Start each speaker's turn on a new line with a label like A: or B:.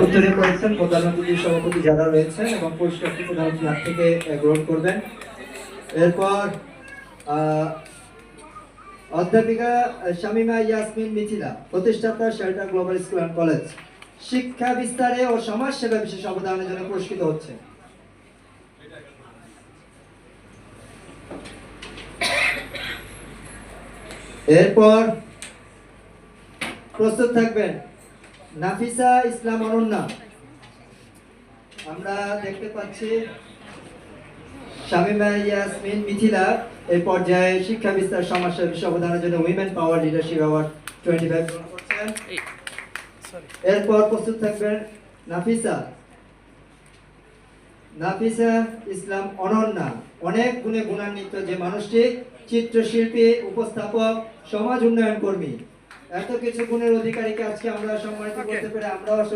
A: উত্তরে করেছেন প্রধান অতিথি সভাপতি যারা রয়েছেন এবং পুরস্কারটি প্রধান অতিথি হাত থেকে গ্রহণ করবেন। এরপর অধ্যাপিকা শামিমা ইয়াসমিন মিথিলা, প্রতিষ্ঠাতা shelter global school and college, শিক্ষা বিস্তারে ও সমাজ সেবা বিশেষ অবদানের জন্য পুরস্কৃত হচ্ছে। এরপর প্রস্তুত থাকবেন নাফিসা ইসলাম অনন্যা। আমরা দেখতে পাচ্ছি শামিমা ইয়াসমিন মিথিলা এই পর্যায়ে শিক্ষা বিস্তার সমাজ সেবা বিশেষ অবদানের জন্য উইমেন পাওয়ার লিডারশিপ অ্যাওয়ার্ড 25 গ্রহণ করছেন। এরপর প্রস্তুত থাকবেন নাফিসা ইসলাম অনন্যা, অনেক গুণে গুণান্বিত যে মানুষটি চিত্রশিল্পী, উপস্থাপক, সমাজ উন্নয়ন কর্মী, এত কিছু গুণের অধিকারীকে আজকে আমরা সম্মানিত করতে পেরে আমরাও